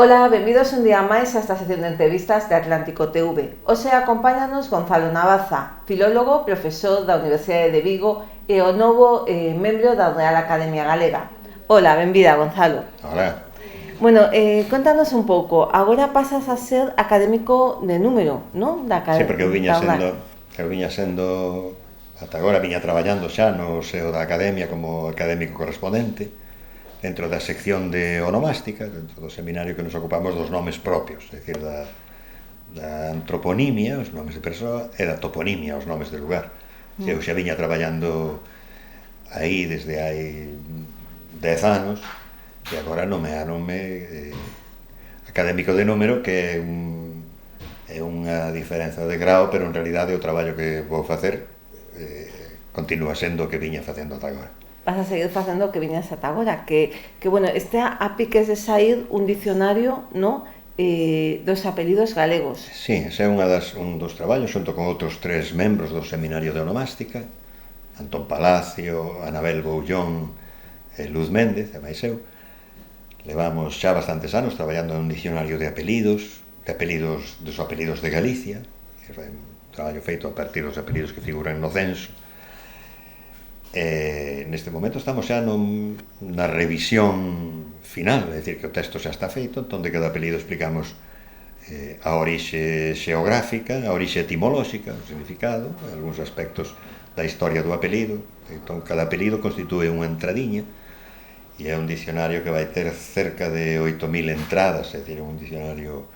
Ola, benvidos un día máis a esta sección de entrevistas de Atlántico TV. Hoxe acompáñanos Gonzalo Navaza, filólogo, profesor da Universidade de Vigo e o novo membro da Real Academia Galega. Ola, benvida, Gonzalo. Hola. Bueno, contanos un pouco, agora pasas a ser académico de número, non? Sí, porque eu viña sendo, ata agora viña traballando xa no seo da Academia como académico correspondente, dentro da sección de onomástica, dentro do seminario que nos ocupamos dos nomes propios, é dicir, da antroponimia, os nomes de persoa, e da toponimia, os nomes de lugar. Eu xa viña traballando aí desde hai 10 anos, e agora nomearonme académico de número, que é unha diferenza de grau, pero en realidade o traballo que vou facer continúa sendo o que viña facendo ata agora. Vas a seguir facendo o que viñas ata agora, que bueno, está a piques de sair un dicionario, no? Dos apelidos galegos. Sí, ese é un dos traballos, xunto con outros 3 membros do seminario de onomástica, Antón Palacio, Anabel Boullón e Luz Méndez, e máis eu. Levamos xa bastantes anos traballando en un dicionario de apelidos dos apelidos de Galicia, que é un traballo feito a partir dos apelidos que figuran no censo. Neste momento estamos xa na revisión final, é dicir, que o texto xa está feito, entón de cada apelido explicamos a orixe xeográfica, a orixe etimolóxica, o significado, algúns aspectos da historia do apelido. Entón cada apelido constitúe unha entradiña, e é un dicionario que vai ter cerca de 8.000 entradas, é dicir, un dicionario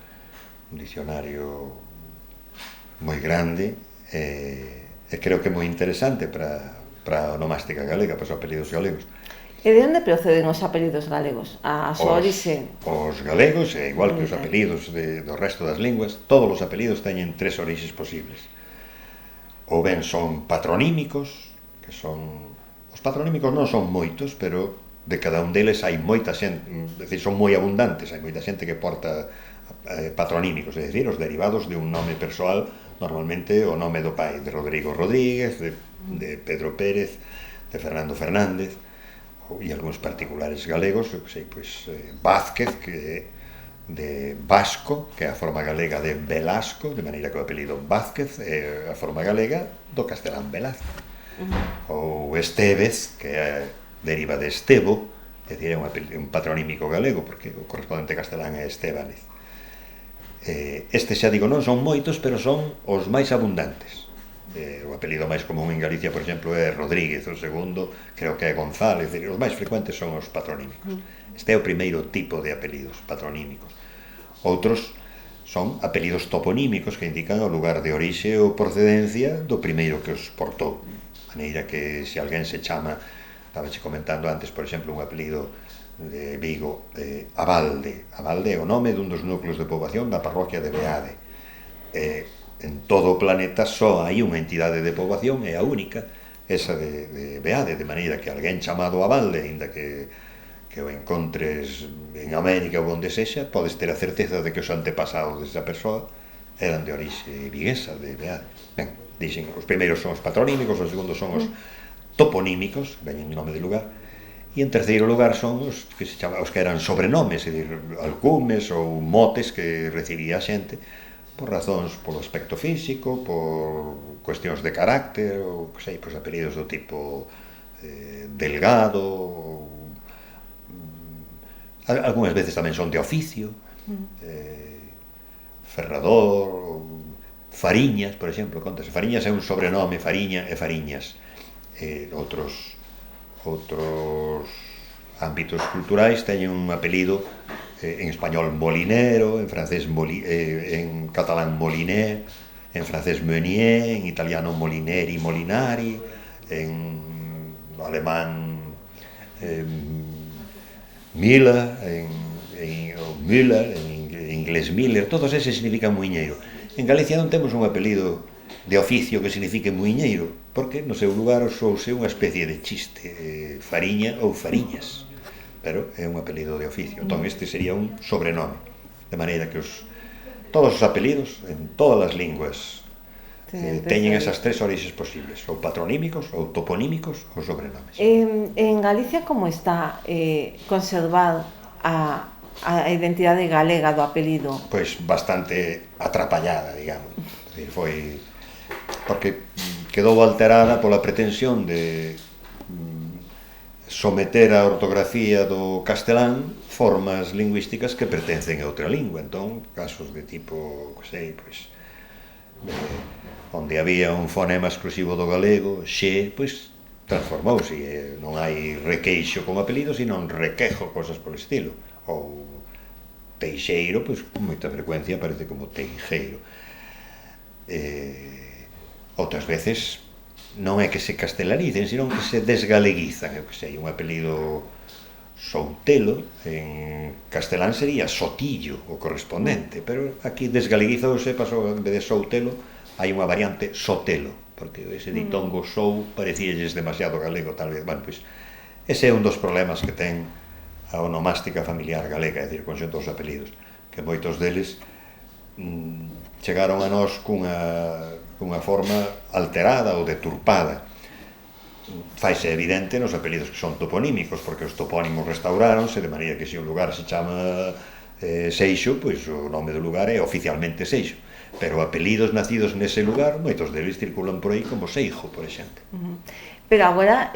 moi grande, e creo que moi interesante para a onomástica galega, para os apelidos galegos. E de onde proceden os apelidos galegos? A súa orixe? Os galegos, igual que os apelidos do resto das linguas, todos os apelidos teñen 3 orixes posibles. Ou ben son patronímicos, que son... Os patronímicos non son moitos, pero de cada un deles hai moita xente, é dicir, son moi abundantes, hai moita xente que porta patronímicos, é dicir, os derivados de un nome persoal, normalmente o nome do pai, de Rodrigo Rodríguez, de Pedro Pérez, de Fernando Fernández, e algúns particulares galegos, eu sei, pois, Vázquez, que é de Vasco, que é a forma galega de Velasco, de maneira que o apelido Vázquez é a forma galega do castelán Velázquez. Ou Estévez, que deriva de Estevo, é dicir, é un patronímico galego, porque o correspondente castelán é Estébanez. Estes, xa digo, non son moitos, pero son os máis abundantes. O apelido máis común en Galicia, por exemplo, é Rodríguez, o segundo creo que é González, os máis frecuentes son os patronímicos. Este é o primeiro tipo de apelidos patronímicos. Outros son apelidos toponímicos, que indican o lugar de orixe ou procedencia do primeiro que os portou. De maneira que se alguén se chama, estaba comentando antes, por exemplo, un apelido de Vigo, Abalde. Abalde é o nome dun dos núcleos de poboación da parroquia de Beade. En todo o planeta só hai unha entidade de poboación, é a única, esa de Beade, de maneira que alguén chamado Abalde, ainda que o encontres en América ou onde sexa, podes ter a certeza de que os antepasados desa persoa eran de orixe viguesa, de Beade. Ben, dixen, os primeiros son os patronímicos, os segundos son os toponímicos, veñen de nome de lugar, e en terceiro lugar son os que se chamaban, os que eran sobrenomes, é dicir, alcumes ou motes que recibía a xente por razóns polo aspecto físico, por cuestións de carácter, ou, sei, pois apelidos do tipo Delgado, algunhas veces tamén son de oficio, Ferrador, Fariñas, por exemplo, contase, Fariñas é un sobrenome, Fariña e Fariñas. Outros ámbitos culturais teñen un apelido en español Molinero, en francés en catalán Moliné, en francés Meunier, en italiano Molineri, Molinari, en alemán Müller, en inglés Miller, todos eses significan muiñeiro. En Galicia non temos un apelido de oficio que signifique muiñeiro, porque no seu lugar usouse unha especie de chiste, Fariña ou Fariñas, pero é un apelido de oficio. Entón este sería un sobrenome, de maneira que todos os apelidos en todas as linguas teñen esas 3 orixes posibles, ou patronímicos, ou toponímicos, ou sobrenomes. En Galicia como está conservada a identidade galega do apelido? Pois bastante atrapallada, digamos. É dicir, foi porque quedou alterada pola pretensión de someter a ortografía do castelán formas lingüísticas que pertencen a outra lingua. Entón, casos de tipo, que sei, pois, onde había un fonema exclusivo do galego, xe, pois, transformouse. Non hai requeixo como apelido, sino requejo, cosas por estilo. Ou teixeiro, pois, con moita frecuencia aparece como teijeiro. Outras veces non é que se castelanicen, sino que se desgaleguizan. Eu que sei, un apelido Soutelo en castelán sería Sotillo o correspondente, pero aquí desgaleguizouse, pasou, en vez de Soutelo hai unha variante Sotelo, porque ese ditongo sou parecíalles demasiado galego, tal vez. Bueno, pois ese é un dos problemas que ten a onomástica familiar galega, é dicir, conxunto dos apelidos, que moitos deles chegaron a nós cunha forma alterada ou deturpada. Faise evidente nos apelidos que son toponímicos, porque os topónimos restauráronse, de maneira que se un lugar se chama Seixo, pois o nome do lugar é oficialmente Seixo, pero apelidos nacidos nese lugar, moitos deles circulan por aí como Seijo, por exemplo. Pero agora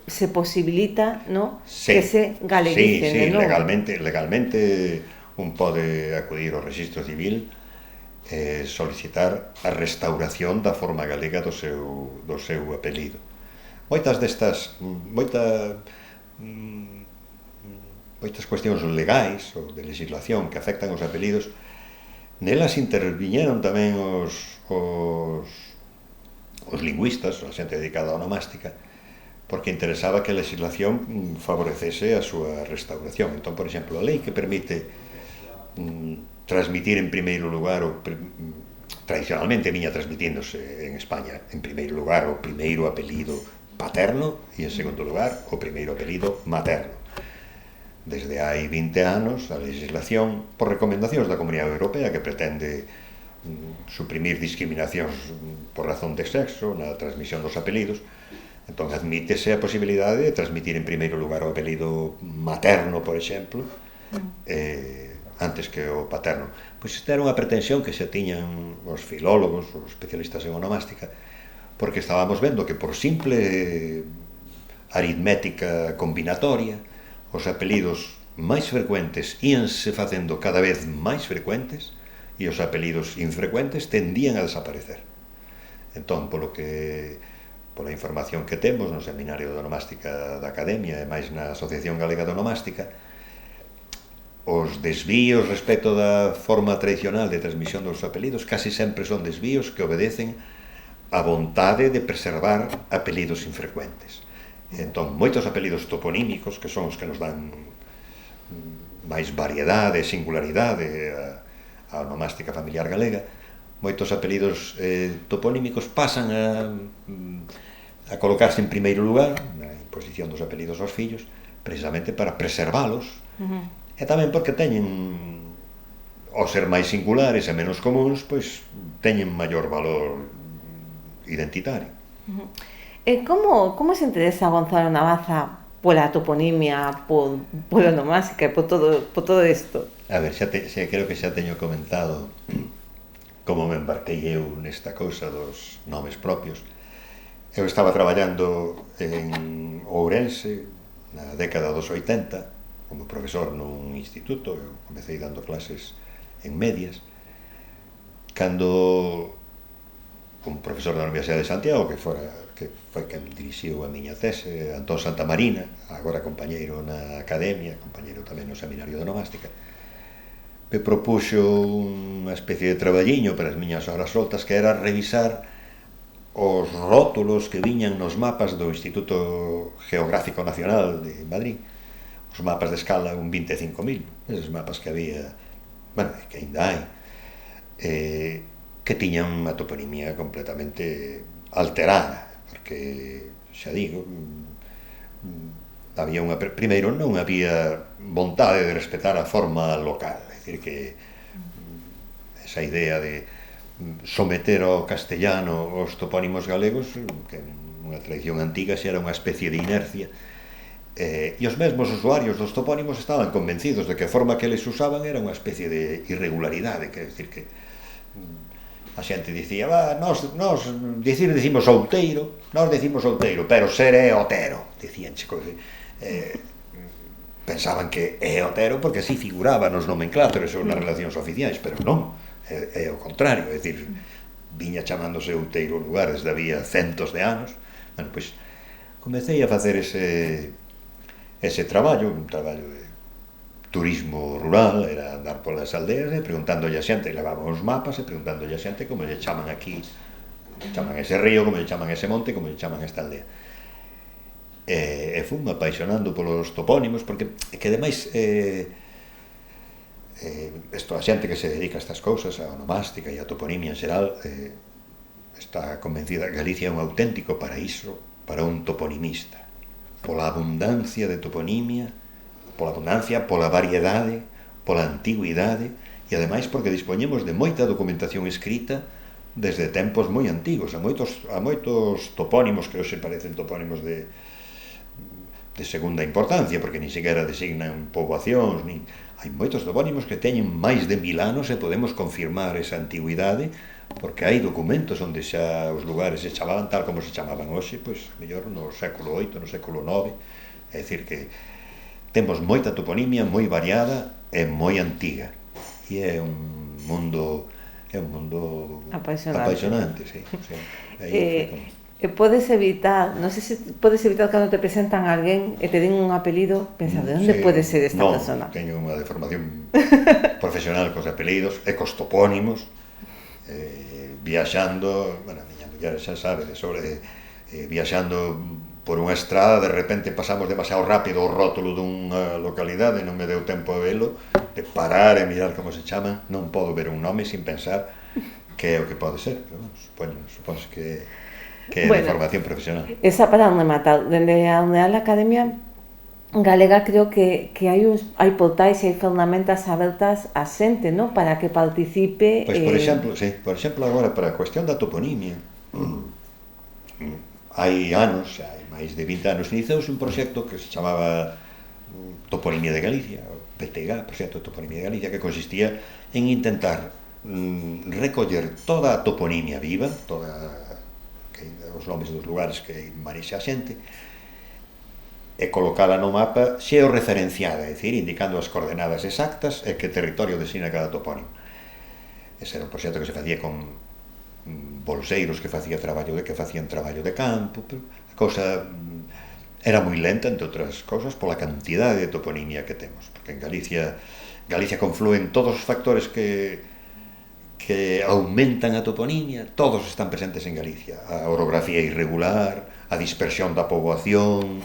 se posibilita, ¿no?, sí, que se galeguicen de novo. Legalmente un pode acudir ao Rexistro Civil e solicitar a restauración da forma galega do seu apelido. Moitas cuestións legais ou de legislación que afectan os apelidos, nelas interviñeron tamén os lingüistas, a xente dedicada á onomástica, porque interesaba que a legislación favorecese a súa restauración. Entón, por exemplo, a lei que permite transmitir en primeiro lugar, tradicionalmente viña transmitíndose en España, en primeiro lugar o primeiro apelido paterno e en segundo lugar o primeiro apelido materno. Desde hai 20 anos a legislación, por recomendacións da Comunidade Europea, que pretende suprimir discriminacións por razón de sexo na transmisión dos apelidos, entón admítese a posibilidade de transmitir en primeiro lugar o apelido materno, por exemplo, antes que o paterno. Pois esta era unha pretensión que xa tiñan os filólogos, os especialistas en onomástica, porque estábamos vendo que por simple aritmética combinatoria os apelidos máis frecuentes íanse facendo cada vez máis frecuentes e os apelidos infrecuentes tendían a desaparecer. Entón, pola información que temos no Seminario de Onomástica da Academia e máis na Asociación Galega de Onomástica, os desvíos respecto da forma tradicional de transmisión dos apelidos casi sempre son desvíos que obedecen a vontade de preservar apelidos infrecuentes. Entón, moitos apelidos toponímicos, que son os que nos dan máis variedade e singularidade á onomástica familiar galega, moitos apelidos toponímicos pasan a colocarse en primeiro lugar na imposición dos apelidos aos fillos, precisamente para preservalos, e tamén porque teñen, ao ser máis singulares e menos comuns, pois teñen maior valor identitario. Como se interesa Gonzalo Navaza pola toponimia, pola onomástica e por todo isto? A ver, creo que xa teño comentado como me embarquei eu nesta cousa dos nomes propios. Eu estaba traballando en Ourense na década dos 80 como profesor nun instituto. Eu comecei dando clases en medias cando un profesor da Universidade de Santiago que foi quen dirixiu a miña tese, Antón Santamarina, agora compañeiro na Academia, compañeiro tamén no Seminario de Onomástica, me propuxo unha especie de traballiño para as miñas horas soltas, que era revisar os rótulos que viñan nos mapas do Instituto Geográfico Nacional de Madrid, os mapas de escala un 25.000, esos mapas que había, bueno, que ainda hai, que tiñan unha toponimia completamente alterada, porque, xa digo, primeiro non había vontade de respetar a forma local, é dicir que esa idea de someter ao castellano os topónimos galegos, que unha tradición antiga xa era unha especie de inercia, E os mesmos usuarios dos topónimos estaban convencidos de que a forma que eles usaban era unha especie de irregularidade, quer decir que a xente dicía, nos decimos outeiro, pero ser é otero, dicían, pensaban que é otero porque así figuraba nos nomenclátoros ou nas relacións oficiais, pero non, é o contrario, é dicir, viña chamándose outeiro o lugar desde había centos de anos. Bueno, pois comecei a facer ese traballo, un traballo de turismo rural, era andar polas aldeas e preguntándolle a xente, levaban os mapas e preguntándolle a xente como lle chaman aquí, chaman ese río, como lle chaman ese monte, como lle chaman esta aldea. E fui apaixonando polos topónimos, porque que ademais a xente que se dedica a estas cousas, a onomástica e a toponimia en xeral, está convencida que Galicia é un auténtico paraíso para un toponimista, pola abundancia de toponimia, pola variedade, pola antigüidade, e ademais porque dispoñemos de moita documentación escrita desde tempos moi antigos, a moitos topónimos que hoxe parecen topónimos de segunda importancia, porque ni sequera designan poboacións, hai moitos topónimos que teñen máis de 1000 anos e podemos confirmar esa antigüidade, porque hai documentos onde xa os lugares se chamaban tal como se chamaban hoxe, pois, mellor no século VIII, no século IX, é dicir que temos moita toponimia moi variada e moi antiga, e é un mundo apaixonante, sí. E podes evitar, non sei se podes evitar cando te presentan a alguén e te den un apelido, pensar, de onde pode ser esta persona? Non, teño unha deformación profesional cos apelidos e cos topónimos, viaxando, bueno, a miña muller xa sabe de sobre, viaxando por unha estrada, de repente pasamos demasiado rápido o rótulo dunha localidade, non me deu tempo a velo, de parar e mirar como se chama, non podo ver un nome sin pensar que é o que pode ser, pero supoño que é de formación profesional. Esa para onde matar, dende a Real Academia Galega creo que hai portais e hai ferramentas abertas a xente, non? Para que participe. Pois, por exemplo, agora, para a cuestión da toponimia, hai anos, hai máis de 20 anos, iniciouse un proxecto que se chamaba Toponimia de Galicia, o PTG, Proxecto de Toponimia de Galicia, que consistía en intentar recoller toda a toponimia viva, os nomes dos lugares que manexa a xente, e colocala no mapa xeorreferenciada, é dicir, indicando as coordenadas exactas e que territorio designa cada topónimo. Ese era un proxecto que se facía con bolseiros que facían traballo de campo, pero a cousa era moi lenta, entre outras cousas, pola cantidade de toponimia que temos, porque en Galicia conflúen todos os factores que aumentan a toponimia, todos están presentes en Galicia. A orografía irregular, a dispersión da poboación,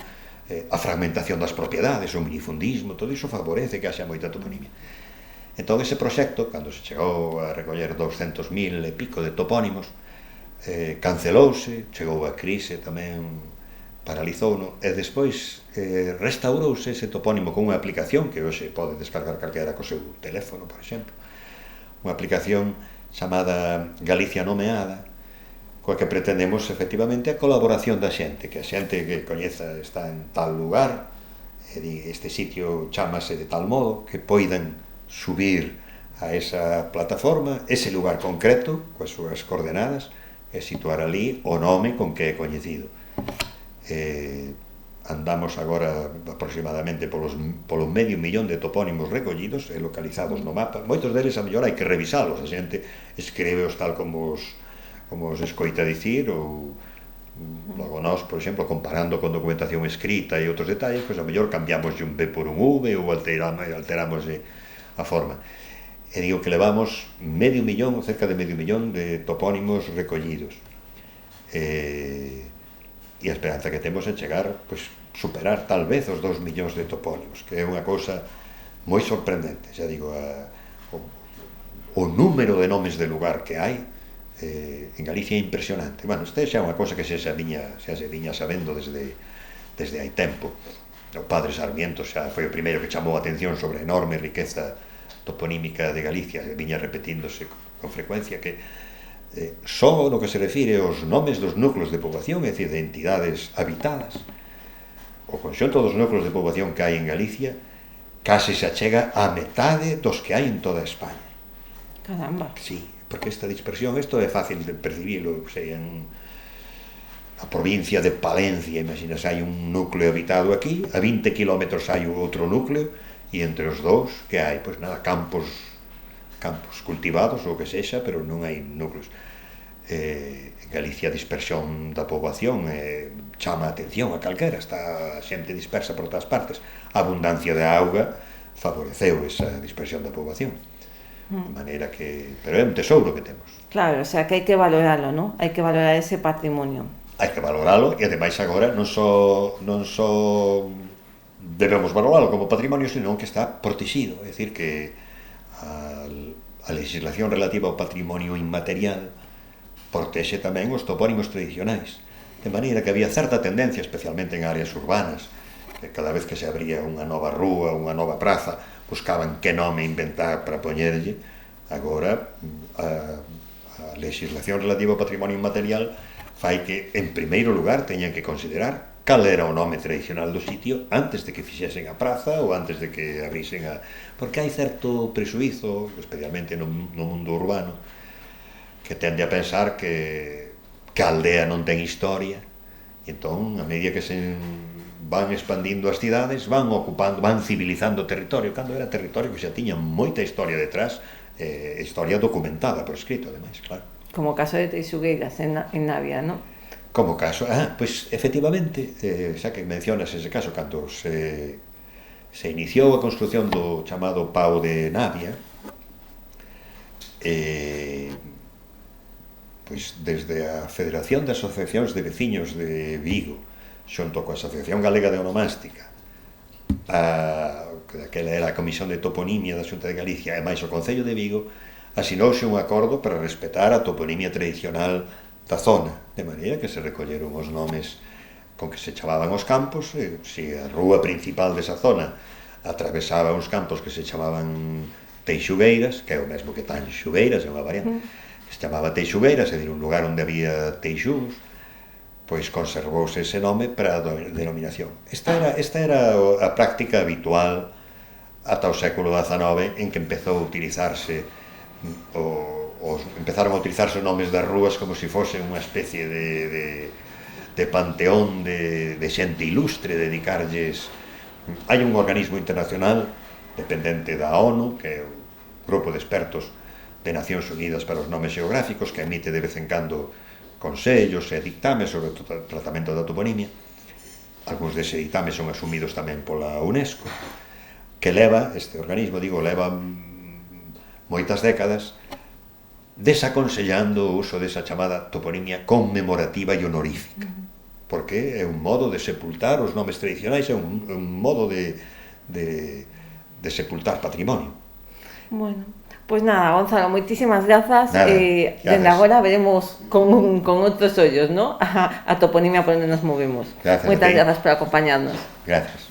a fragmentación das propiedades, o minifundismo, todo iso favorece que haxa moita toponimia. Entón, ese proxecto, cando se chegou a recoller 200.000 e pico de topónimos, cancelouse, chegou a crise tamén, paralizouno, e despois restaurouse ese topónimo con unha aplicación que hoxe pode descargar calquera co seu teléfono, por exemplo, unha aplicación chamada Galicia Nomeada, coa que pretendemos efectivamente a colaboración da xente, que a xente que coñeza está en tal lugar, este sitio chamase de tal modo, que poidan subir a esa plataforma, ese lugar concreto, coas súas coordenadas, e situar ali o nome con que é coñecido. Andamos agora aproximadamente polo medio millón de topónimos recollidos e localizados no mapa. Moitos deles, a mellor, hai que revisalos, a xente escreveos tal como os escoita dicir, ou logo nós, por exemplo, comparando con documentación escrita e outros detalles, pois a mellor cambiamos un B por un V ou alteramos a forma. E digo que levamos cerca de medio millón de topónimos recollidos. E a esperanza que temos é chegar, pois, superar tal vez os 2 millóns de topónimos, que é unha cousa moi sorprendente, xa digo, o número de nomes de lugar que hai en Galicia é impresionante. Bueno, isto xa é unha cousa que xa se viña sabendo desde hai tempo. O padre Sarmiento xa foi o primeiro que chamou a atención sobre a enorme riqueza toponímica de Galicia, e viña repetíndose con frecuencia que só no que se refire aos nomes dos núcleos de poboación, é dicir, de entidades habitadas, o o conxunto dos núcleos de poboación que hai en Galicia case se achega a metade dos que hai en toda España. Caramba. Sí, porque esta dispersión, isto é fácil de percibirlo, sei, en a provincia de Palencia, imaginas, hai un núcleo habitado aquí, a 20 kilómetros hai outro núcleo, e entre os dous, que hai? Pois nada, campos cultivados, ou que sexa, pero non hai núcleos. En Galicia a dispersión da poboación chama a atención a calquera, está a xente dispersa por todas partes. A abundancia de auga favoreceu esa dispersión da poboación. De maneira que... Pero é un tesouro que temos. Claro, o sea que hai que valoralo, ¿no? Hai que valorar ese patrimonio. Hai que valoralo, e ademais agora non só debemos valoralo como patrimonio, senón que está protegido, é dicir que a legislación relativa ao patrimonio inmaterial protexe tamén os topónimos tradicionais, de maneira que había certa tendencia, especialmente en áreas urbanas, que cada vez que se abría unha nova rúa, unha nova praza, buscaban que nome inventar para poñerlle. Agora a legislación relativa ao patrimonio inmaterial fai que, en primeiro lugar, teñan que considerar cal era o nome tradicional do sitio antes de que fixesen a praza ou antes de que abrisen a... Porque hai certo presuízo, especialmente no mundo urbano, que tende a pensar que a aldea non ten historia, e entón, a medida que se van expandindo as cidades, van ocupando, van civilizando o territorio, cando era territorio que xa tiña moita historia detrás, historia documentada por escrito, ademais, claro. Como o caso de Teixugueiras en Navia, ¿no? Como caso, pois efectivamente, xa que mencionas ese caso, cando se iniciou a construción do chamado Pau de Navia, pois desde a Federación de Asociacións de Veciños de Vigo, xunto coa Asociación Galega de Onomástica, aquela era a Comisión de Toponimia da Xunta de Galicia, e máis o Concello de Vigo, asinouse un acordo para respetar a toponimia tradicional da zona, de maneira que se recolleron os nomes con que se chamaban os campos, e se a rúa principal desa zona atravesaba uns campos que se chamaban Teixugueiras, que é o mesmo que Tanxugueiras, é unha variante, que se chamaba Teixugueiras, é dicir, un lugar onde había teixugos, pois conservouse ese nome para a denominación. Esta era a práctica habitual ata o século XIX, en que empezou a utilizarse empezaron a utilizarse os nomes das rúas como se fose unha especie de panteón de xente ilustre, dedicarlles... Hai un organismo internacional dependente da ONU, que é o Grupo de Expertos de Nacións Unidas para os Nomes Xeográficos, que emite de vez en cando consellos e dictames sobre o tratamento da toponimia. Algúns dese dictames son asumidos tamén pola UNESCO, que leva, este organismo, leva moitas décadas desaconsellando o uso desa chamada toponimia conmemorativa e honorífica, porque é un modo de sepultar os nomes tradicionais, é un modo de sepultar patrimonio. Bueno, pois nada, Gonzalo, moitísimas grazas. Dende agora veremos con outros ollos, ¿no? A toponimia por onde nos movemos. Moitas grazas por acompañarnos. Grazas.